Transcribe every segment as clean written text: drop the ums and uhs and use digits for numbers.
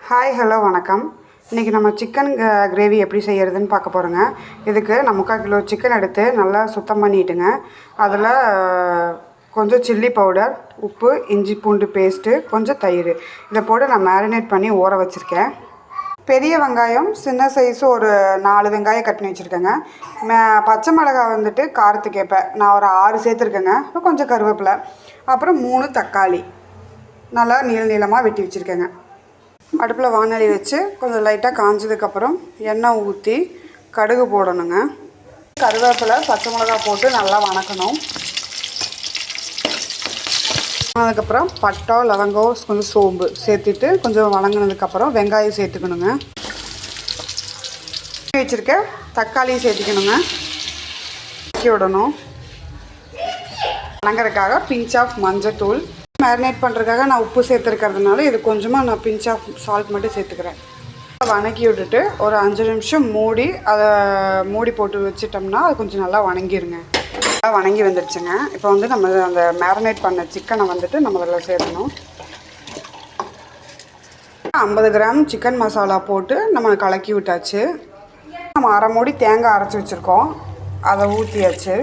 Hi hello வணக்கம். இன்றைக்கி நம்ம சிக்கன் கிரேவி எப்படி செய்கிறதுன்னு பார்க்க போகிறோங்க. இதுக்கு நான் 3/4 கிலோ சிக்கன் எடுத்து நல்லா சுத்தம் பண்ணிவிட்டுங்க. அதில் கொஞ்சம் சில்லி பவுடர், உப்பு, இஞ்சி பூண்டு பேஸ்ட்டு, கொஞ்சம் தயிர் இதை போட்டு நான் மேரினேட் பண்ணி ஊற வச்சுருக்கேன். பெரிய வெங்காயம் சின்ன சைஸு ஒரு 4 வெங்காயம் கட் பண்ணி வச்சுருக்கேங்க. பச்சை மிளகாய் வந்துட்டு காரத்துக்கு ஏற்ப நான் ஒரு 6 சேர்த்துருக்கேங்க. கொஞ்சம் கருவேப்பிலை, அப்புறம் 3 தக்காளி நல்லா நீளமாக வெட்டி வச்சுருக்கேங்க. அடுப்பில் வானொலி வச்சு கொஞ்சம் லைட்டாக காஞ்சதுக்கப்புறம் எண்ணெய் ஊற்றி கடுகு போடணுங்க. கருவேப்பிலை, பச்சை மிளகாய் போட்டு நல்லா வணக்கணும். அதுக்கப்புறம் பட்டை, லவங்கம், கொஞ்சம் சோம்பு சேர்த்துட்டு கொஞ்சம் வணங்கினதுக்கப்புறம் வெங்காயம் சேர்த்துக்கணுங்க. வச்சுருக்க தக்காளியும் சேர்த்துக்கணுங்க. வதக்கி விடணும். வணங்குறதுக்காக பிஞ்ச் ஆஃப் மஞ்சத்தூள், மேரினேட் பண்ணுறதுக்காக நான் உப்பு சேர்த்துருக்கிறதுனால இது கொஞ்சமாக நான் பிஞ்ச் ஆஃப் சால்ட் மட்டும் சேர்த்துக்கிறேன். வணக்கி விட்டுட்டு ஒரு 5 நிமிஷம் மூடி போட்டு வச்சிட்டோம்னா அது கொஞ்சம் நல்லா வணங்கிடுங்க. நல்லா வணங்கி வந்துடுச்சுங்க. இப்போ வந்து நம்ம அந்த மேரினேட் பண்ண சிக்கனை வந்துட்டு நம்ம அதில் சேர்க்கணும். 50 கிராம் சிக்கன் மசாலா போட்டு நம்ம கலக்கி விட்டாச்சு. நம்ம 1/2 மூடி தேங்காய் அரைச்சி வச்சுருக்கோம், அதை ஊற்றியாச்சு.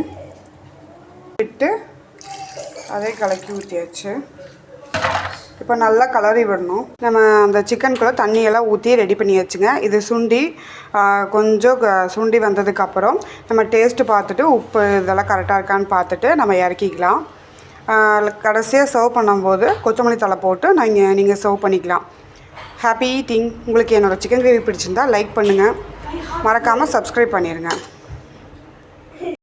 விட்டு அதே கலக்கி ஊற்றியாச்சு. இப்போ நல்லா கலரி விடணும். நம்ம அந்த சிக்கனுக்குள்ளே தண்ணியெல்லாம் ஊற்றி ரெடி பண்ணியாச்சுங்க. இது கொஞ்சம் சுண்டி வந்ததுக்கப்புறம் நம்ம டேஸ்ட்டு பார்த்துட்டு உப்பு இதெல்லாம் கரெக்டாக இருக்கான்னு பார்த்துட்டு நம்ம இறக்கிக்கலாம். கடைசியாக சர்வ் பண்ணும்போது கொத்தமல்லி தழை போட்டு நீங்கள் சர்வ் பண்ணிக்கலாம். Happy eating. உங்களுக்கு என்னோடய சிக்கன் கிரேவி பிடிச்சிருந்தால் லைக் பண்ணுங்கள், மறக்காமல் சப்ஸ்கிரைப் பண்ணிடுங்க.